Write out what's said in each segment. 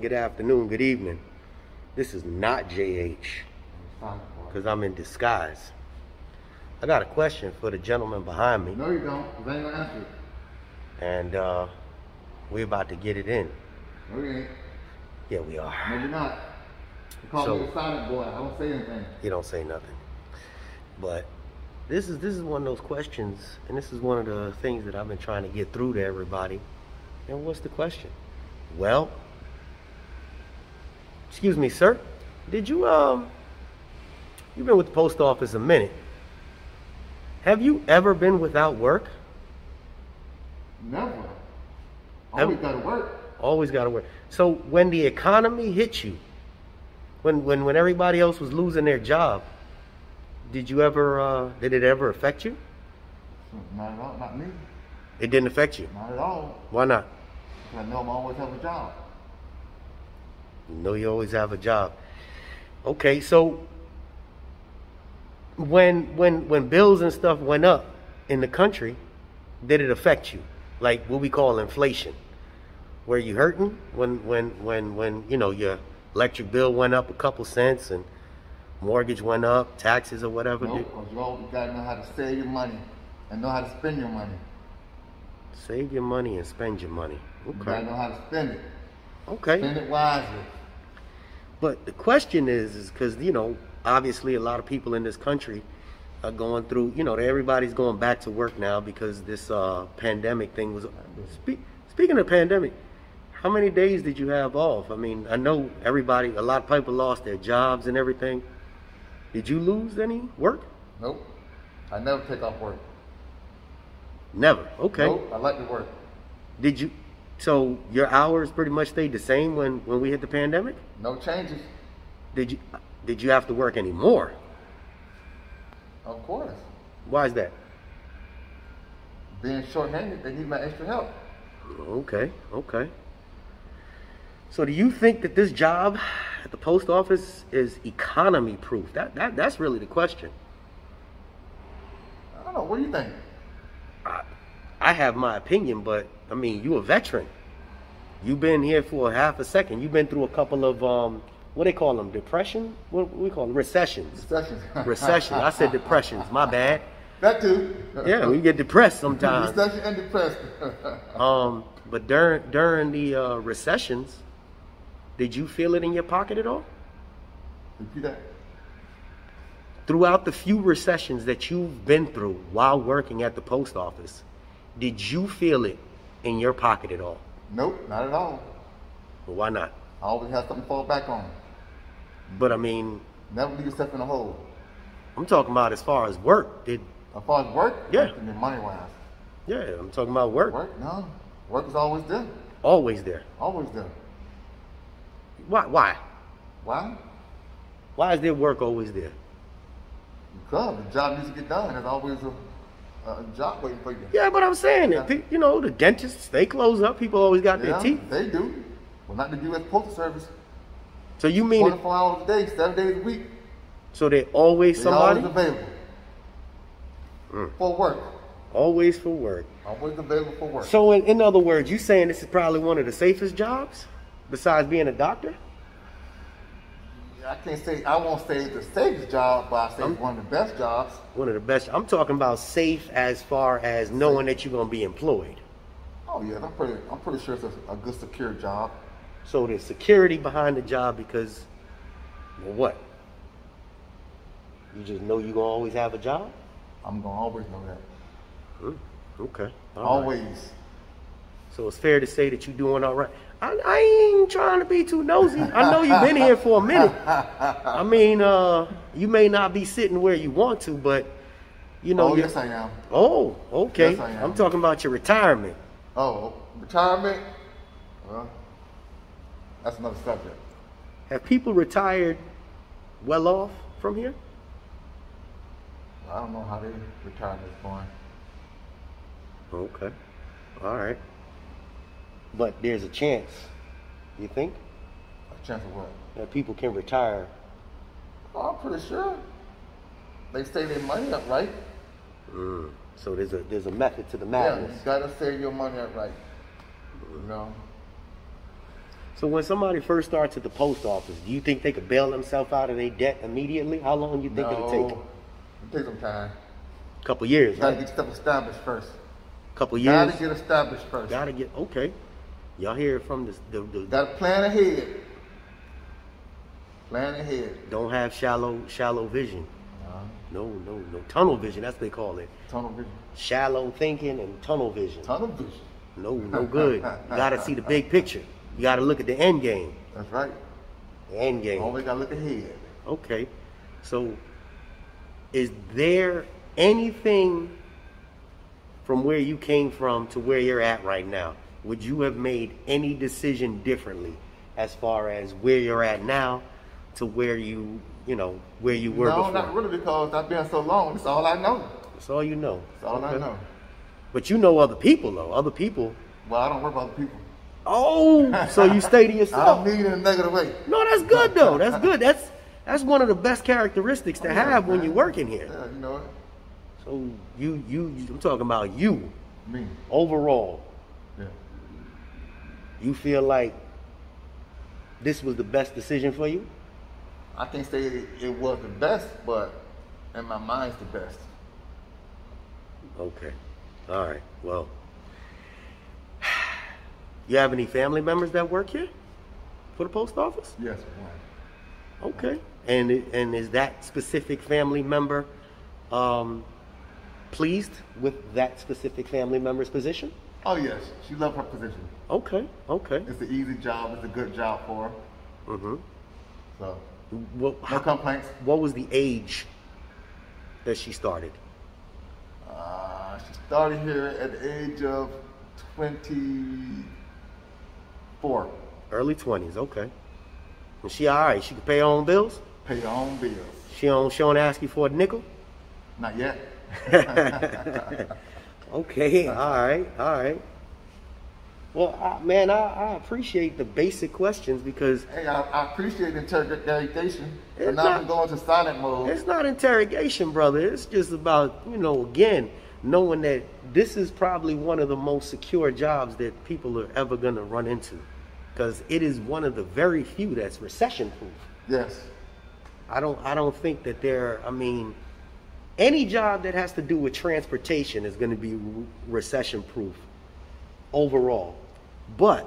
good afternoon, good evening. This is not JH, because I'm in disguise. I got a question for the gentleman behind me. No, you don't. You ain't gonna answer it. And we're about to get it in. No, you ain't. Yeah, we are. No, you're not. You call me a silent boy. I don't say anything. You don't say nothing. But this is one of those questions, and this is one of the things that I've been trying to get through to everybody. And what's the question? Well, excuse me, sir. Did you you've been with the post office a minute. Have you ever been without work? Never. Always gotta work. Always gotta work. So when the economy hit you, when everybody else was losing their job, did it ever affect you? Not at all. Not me. It didn't affect you? Not at all. Why not? Because I know I'm always have a job. You know you always have a job. Okay, so when bills and stuff went up in the country, did it affect you? Like what we call inflation. Were you hurting when you know your electric bill went up a couple cents and mortgage went up, taxes or whatever? No, because you always gotta know how to save your money and know how to spend your money. Save your money and spend your money. Okay. You gotta know how to spend it. Okay. Spend it wisely. But the question is because, you know, obviously a lot of people in this country are going through, you know, everybody's going back to work now because this pandemic thing was... Speaking of pandemic, how many days did you have off? I mean, I know a lot of people lost their jobs and everything. Did you lose any work? Nope. I never take off work. Never. Okay. Nope. I like to work. Did you... So your hours pretty much stayed the same when we hit the pandemic? No changes. Did you have to work any more? Of course. Why is that? Being short-handed, they need my extra help. Okay, okay. So do you think that this job at the post office is economy proof? That's really the question. I don't know. What do you think? I have my opinion, but I mean, you a veteran. You've been here for half a second. You've been through a couple of what they call them, depression? What we call them? Recessions. Recessions. Recession. I said depressions. My bad. That too. Yeah, we get depressed sometimes. Recession and depressed. But during the recessions, did you feel it in your pocket at all? Repeat that. Throughout the few recessions that you've been through while working at the post office, did you feel it in your pocket at all? Nope, not at all. Well, why not? I always have something to fall back on. But I mean... Never leave yourself in a hole. I'm talking about as far as work. As far as work? Yeah. Money-wise. Yeah, I'm talking about work. Work? No. Work is always there. Always there. Always there. Why? Why? Why is there work always there? Because the job needs to get done. There's always a job waiting for you. Yeah, but I'm saying that, you know, the dentists, they close up. People always got their teeth. They do. Well, not the U.S. Postal Service. So you mean 24 hours a day, 7 days a week. So they're always somebody? Always available. For work. Always for work. Always available for work. So in other words, you saying this is probably one of the safest jobs besides being a doctor? I won't say it's the safest job, but I say it's one of the best jobs. One of the best. I'm talking about safe as far as knowing that you're going to be employed. Oh yeah, I'm pretty sure it's a good secure job. So there's security behind the job because, well, what? You just know you're going to always have a job? I'm going to always know that. Okay. Always. Right. So it's fair to say that you're doing all right. I ain't trying to be too nosy. I know you've been here for a minute. I mean, you may not be sitting where you want to, but, you know. Oh, yes, I am. Oh, okay. Yes, I am. I'm talking about your retirement. Oh, retirement? Well, that's another subject. Have people retired well off from here? I don't know how they retired this point. Okay. All right. But there's a chance, you think? A chance of what? That people can retire. Oh, I'm pretty sure. They save their money up right. So there's a method to the madness. Yeah, you gotta save your money up right. You know. So when somebody first starts at the post office, do you think they could bail themselves out of their debt immediately? How long do you think it'll take? It takes some time. A couple years, You gotta right? get stuff established first. Couple years. Gotta get established first. Gotta get, okay. Y'all hear it from the Gotta plan ahead. Plan ahead. don't have shallow vision. No. Tunnel vision, that's what they call it. Tunnel vision. Shallow thinking and tunnel vision. Tunnel vision. No good. You gotta see the big picture. You gotta look at the end game. That's right. The end game. Always gotta look ahead. Okay. So is there anything from where you came from to where you're at right now? Would you have made any decision differently as far as where you're at now to where where you were before? No, not really, because I've been so long. That's all I know. That's all you know. That's all I know. But you know other people though. Other people. Well, I don't work with other people. Oh, so you stay to I yourself. don't mean in a negative way. No, that's good though. That's good. That's one of the best characteristics to have when you're working here. Yeah, you know it. So I'm talking about you Me. overall. Yeah. You feel like this was the best decision for you? I can't say it was the best, but in my mind, it's the best. Okay. All right. Well, you have any family members that work here for the post office? Yes, one. Okay. And is that specific family member pleased with that specific family member's position? Oh yes, she loved her position. Okay. It's an easy job. It's a good job for her. Mm-hmm. So Well, no complaints. what was the age that she started? She started here at the age of 24. Early 20s. Okay. And she all right? She can pay her own bills? Pay your own bills. She don't ask you for a nickel? Not yet. Okay, all right. Well, I appreciate the basic questions because Hey, I appreciate the interrogation. So It's now not- I'm going to silent mode. it's not interrogation, brother. It's just about, again, knowing that this is probably one of the most secure jobs that people are ever going to run into because it is one of the very few that's recession proof. Yes. I don't think that any job that has to do with transportation is going to be recession proof overall. But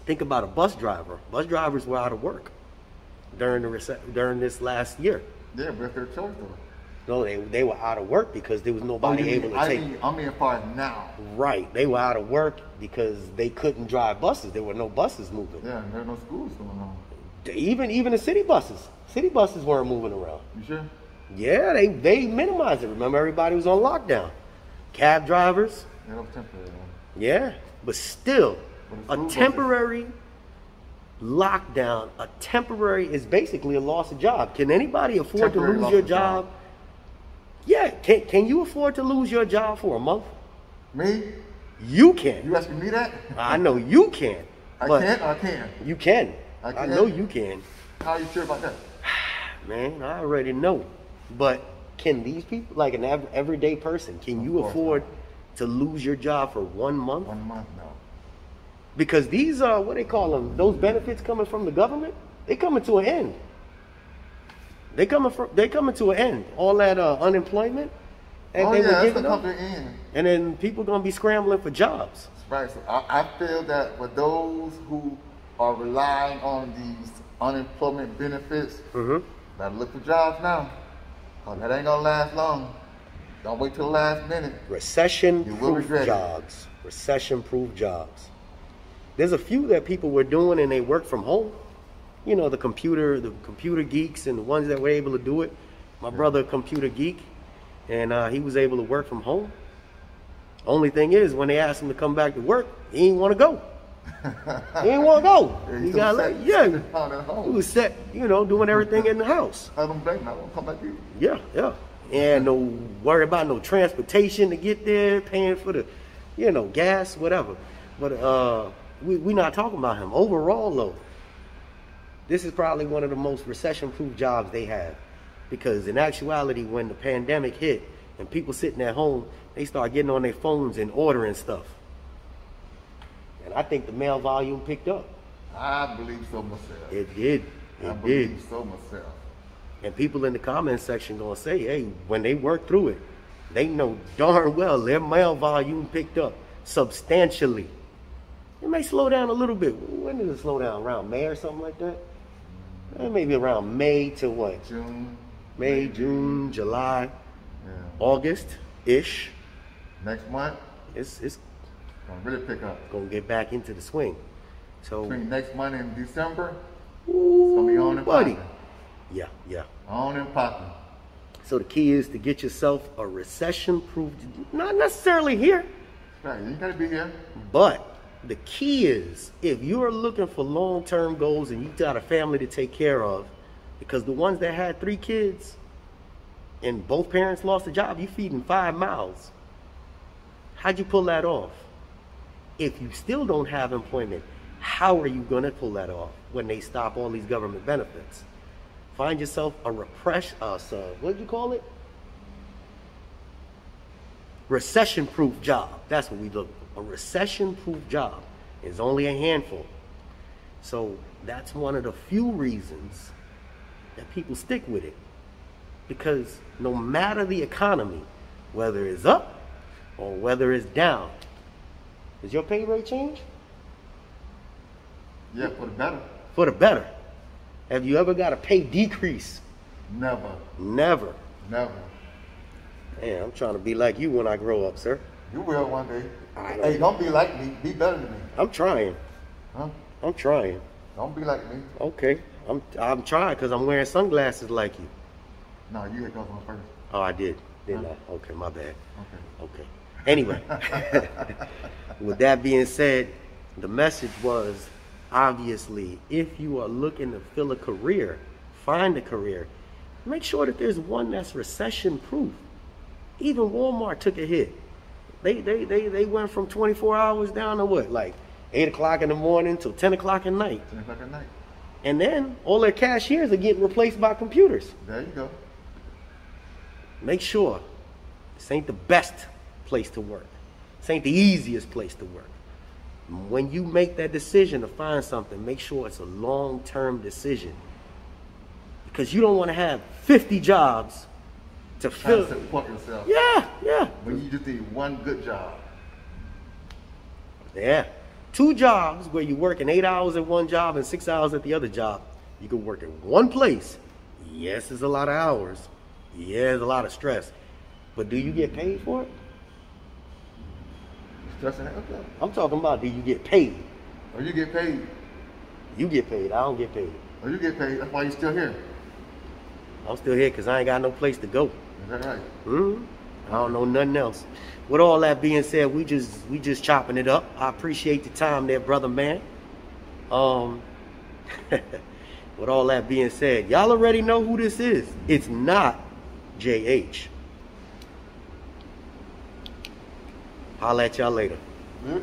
think about a bus driver. Bus drivers were out of work during this last year. Yeah, but it's their choice though. No, they were out of work because there was nobody able to take. I mean, as far as now. Right, they were out of work because they couldn't drive buses. There were no buses moving. Yeah, there are no schools going on. Even the city buses. City buses weren't moving around. You sure? Yeah, they minimized it. Remember, everybody was on lockdown. Cab drivers. Yeah, that was temporary. Yeah, but still, But a it's temporary lockdown, is basically a loss of job. Can anybody afford Temporary to lose loss your of job. job? Yeah, can you afford to lose your job for a month? Me? You can. You asking me that? I know you can. I but can't or I can? You can. I I can? know you can. How are you sure about that? Man, I already know. But can these people, like an everyday person, can you course afford to lose your job for 1 month? 1 month, no. Because these are, what they call them, those benefits coming from the government, they coming to an end. They coming to an end. All that unemployment that they were it's giving gonna them, come to an end. and then people gonna be scrambling for jobs. Right. So I feel that for those who are relying on these unemployment benefits, gotta look for jobs now. Cause that ain't gonna last long. Don't wait till the last minute. You will Recession-proof regret it. jobs. Recession-proof jobs. There's a few that people were doing and they work from home. You know, the computer geeks and the ones that were able to do it. My brother, a computer geek, and he was able to work from home. Only thing is, when they asked him to come back to work, he didn't want to go. He didn't want to go. He got like, he was set, doing everything in the house. I don't blame him. I won't come back either. Yeah. And no worry about no transportation to get there, paying for the, gas, whatever. But we're not talking about him. Overall, though, this is probably one of the most recession-proof jobs they have. Because in actuality, when the pandemic hit and people sitting at home, they start getting on their phones and ordering stuff. And I think the mail volume picked up. I believe so myself. It did. I It believe did. so myself. And people in the comment section gonna say, hey, when they work through it, they know darn well their mail volume picked up substantially. It may slow down a little bit. When did it slow down? Around May or something like that? Maybe around May to what? June. May, June, July, Yeah. August-ish. Next month, It's gonna really pick up. gonna get back into the swing. So, Between next month and December, ooh, it's gonna be on and buddy. popping. Yeah. On and popping. So the key is to get yourself a recession-proof, not necessarily here, Right, you gotta be here. but the key is if you're looking for long-term goals and you got a family to take care of, because the ones that had 3 kids and both parents lost a job, you feeding 5 mouths. How'd you pull that off? If you still don't have employment, how are you gonna pull that off when they stop all these government benefits? Find yourself a what'd you call it? Recession-proof job. That's what we look for. A recession-proof job is only a handful. So that's one of the few reasons that people stick with it. Because no matter the economy, whether it's up or whether it's down, does your pay rate change? Yeah, for the better. For the better. Have you ever got a pay decrease? Never. Never. Never. Man, I'm trying to be like you when I grow up, sir. You will one day. I don't- Hey, don't be like me. Be better than me. I'm trying. Huh? I'm trying. Don't be like me. Okay. I'm trying because I'm wearing sunglasses like you. No, you had those on first. Oh, I did. Didn't I? Okay, my bad. Okay. Okay. Anyway, with that being said, the message was, obviously, if you are looking to fill a career, find a career, make sure that there's one that's recession proof. Even Walmart took a hit. They went from 24 hours down to what, like 8 o'clock in the morning till 10 o'clock at night. 10 o'clock at night. And then all their cashiers are getting replaced by computers. There you go. Make sure this ain't the best place to work. This ain't the easiest place to work. When you make that decision to find something, make sure it's a long-term decision. Because you don't want to have 50 jobs to Trying fill. to support yourself. Yeah. When you just need one good job. Yeah. 2 jobs where you're working 8 hours at one job and 6 hours at the other job. You can work in one place. Yes, it's a lot of hours. Yeah, there's a lot of stress. But do you get paid for it? Stressing out. Okay. I'm talking about, do you get paid? Or you get paid. You get paid. I don't get paid. Or you get paid. That's why you're still here. I'm still here because I ain't got no place to go. Is that right? I don't know nothing else. With all that being said, we just chopping it up. I appreciate the time there, brother man. With all that being said, y'all already know who this is. It's not JH. Holla at y'all later. Yeah.